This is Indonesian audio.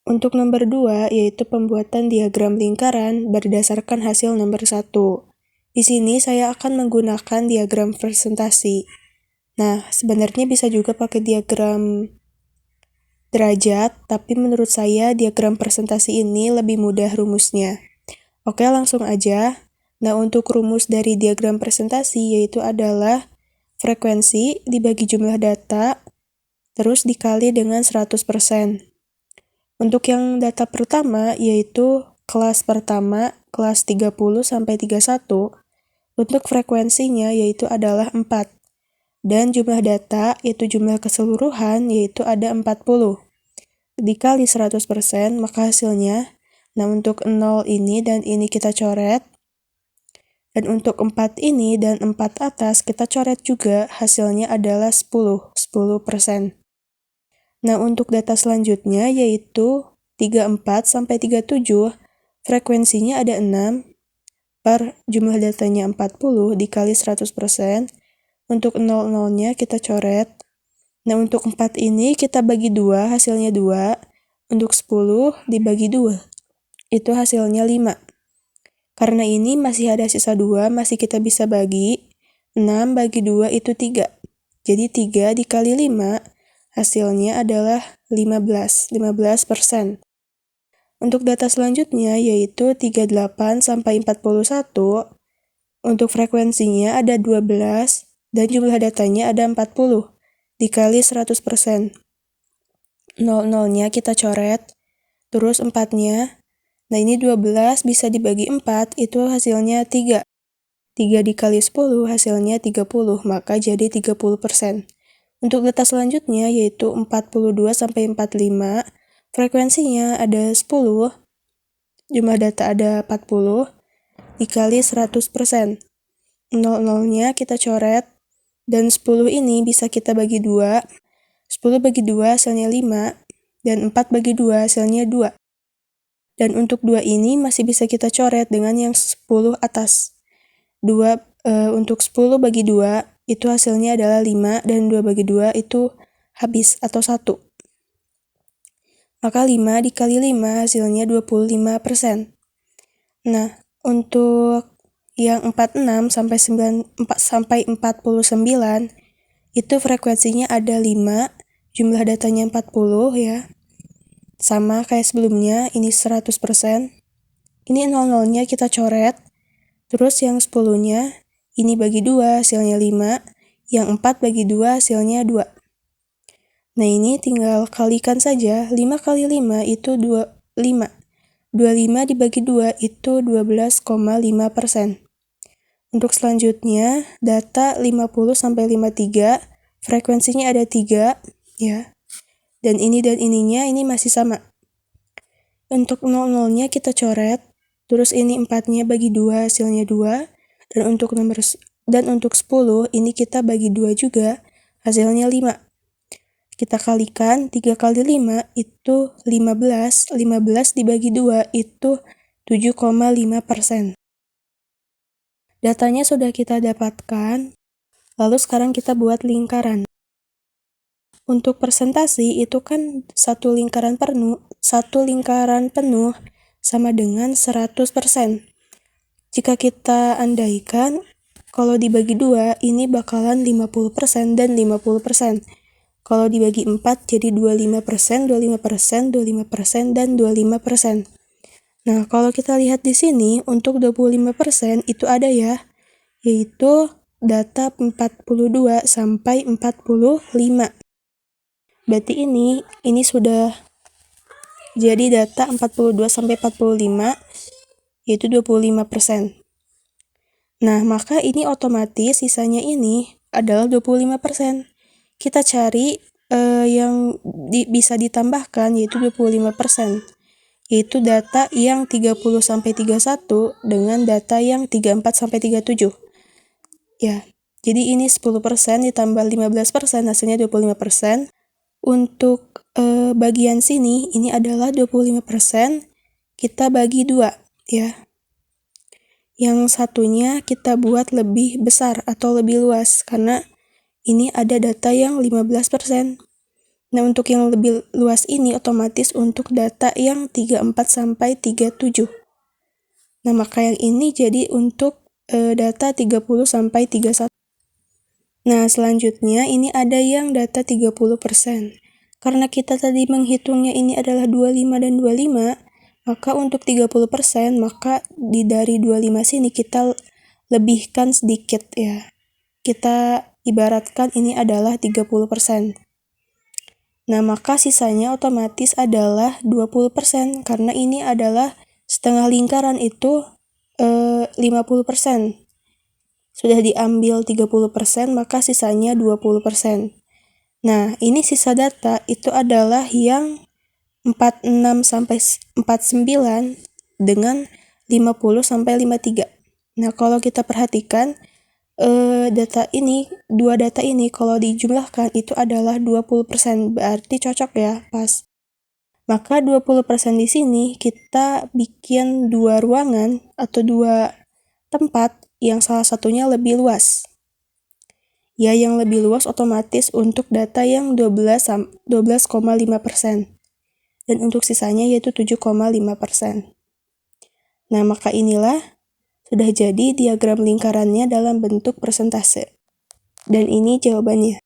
Untuk nomor 2, yaitu pembuatan diagram lingkaran berdasarkan hasil nomor 1. Di sini saya akan menggunakan diagram presentasi. Nah, sebenarnya bisa juga pakai diagram derajat, tapi menurut saya diagram presentasi ini lebih mudah rumusnya. Oke, langsung aja. Nah, untuk rumus dari diagram presentasi yaitu adalah frekuensi dibagi jumlah data, terus dikali dengan 100%. Untuk yang data pertama, yaitu kelas pertama, kelas 30 sampai 31, untuk frekuensinya yaitu adalah 4. Dan jumlah data, yaitu jumlah keseluruhan, yaitu ada 40. Dikali 100%, maka hasilnya, nah untuk 0 ini dan ini kita coret, dan untuk 4 ini dan 4 atas kita coret juga, hasilnya adalah 10%. Nah, untuk data selanjutnya yaitu 34 sampai 37, frekuensinya ada 6, per jumlah datanya 40 dikali 100%, untuk 00-nya kita coret. Nah, untuk 4 ini kita bagi 2, hasilnya 2, untuk 10 dibagi 2, itu hasilnya 5. Karena ini masih ada sisa 2, masih kita bisa bagi, 6 bagi 2 itu 3. Jadi 3 dikali 5, hasilnya adalah 15%. Untuk data selanjutnya yaitu 38 sampai 41, untuk frekuensinya ada 12 dan jumlah datanya ada 40 dikali 100%. 00-nya kita coret, terus 4-nya. Nah, ini 12 bisa dibagi 4, itu hasilnya 3. 3 dikali 10 hasilnya 30, maka jadi 30%. Untuk data selanjutnya yaitu 42 sampai 45, frekuensinya ada 10, jumlah data ada 40, dikali 100%. 00-nya kita coret, dan 10 ini bisa kita bagi 2. 10 bagi 2 hasilnya 5, dan 4 bagi 2 hasilnya 2. Dan untuk 2 ini masih bisa kita coret dengan yang 10 atas. 2 untuk 10 bagi 2 itu hasilnya adalah 5, dan 2 bagi 2 itu habis atau 1. Maka 5 dikali 5 hasilnya 25%. Nah, untuk yang 46 sampai 49 itu frekuensinya ada 5, jumlah datanya 40 ya. Sama kayak sebelumnya, ini 100%. Ini 00-nya kita coret. Terus yang 10-nya, ini bagi 2 hasilnya 5, yang 4 bagi 2 hasilnya 2. Nah, ini tinggal kalikan saja, 5 kali 5 itu 25. 25 dibagi 2 itu 12,5%. Untuk selanjutnya, data 50 sampai 53, frekuensinya ada 3 ya. Dan ini dan ininya ini masih sama. Untuk 00-nya kita coret, terus ini 4-nya bagi 2 hasilnya 2, dan untuk 10 ini kita bagi 2 juga, hasilnya 5. Kita kalikan, 3 kali 5 itu 15, 15 dibagi 2 itu 7,5%. Datanya sudah kita dapatkan, lalu sekarang kita buat lingkaran. Untuk presentasi itu kan satu lingkaran penuh sama dengan 100%. Jika kita andaikan, kalau dibagi 2, ini bakalan 50% dan 50%. Kalau dibagi 4, jadi 25%, 25%, 25%, dan 25%. Nah, kalau kita lihat di sini, untuk 25% itu ada ya, yaitu data 42 sampai 45. Berarti ini sudah jadi data 42 sampai 45, yaitu 25%. Nah, maka ini otomatis sisanya ini adalah 25%. Kita cari yang bisa ditambahkan yaitu 25%, yaitu data yang 30 sampai 31 dengan data yang 34 sampai 37. Ya, jadi ini 10% ditambah 15% hasilnya 25%. Untuk bagian sini ini adalah 25%, kita bagi 2 ya. Yang satunya kita buat lebih besar atau lebih luas karena ini ada data yang 15%. Nah, untuk yang lebih luas ini otomatis untuk data yang 34 sampai 37. Nah, maka yang ini jadi untuk data 30 sampai 31. Nah, selanjutnya ini ada yang data 30%. Karena kita tadi menghitungnya ini adalah 25 dan 25, maka untuk 30%, maka dari 25 sini kita lebihkan sedikit ya. Kita ibaratkan ini adalah 30%. Nah, maka sisanya otomatis adalah 20%, karena ini adalah setengah lingkaran itu 50%. Sudah diambil 30%, maka sisanya 20%. Nah, ini sisa data itu adalah yang 46 sampai 49 dengan 50 sampai 53. Nah, kalau kita perhatikan dua data ini kalau dijumlahkan itu adalah 20%, berarti cocok ya, pas. Maka 20% di sini kita bikin dua ruangan atau dua tempat yang salah satunya lebih luas. Ya, yang lebih luas otomatis untuk data yang 12,5%. Dan untuk sisanya yaitu 7,5%. Nah, maka inilah sudah jadi diagram lingkarannya dalam bentuk persentase. Dan ini jawabannya.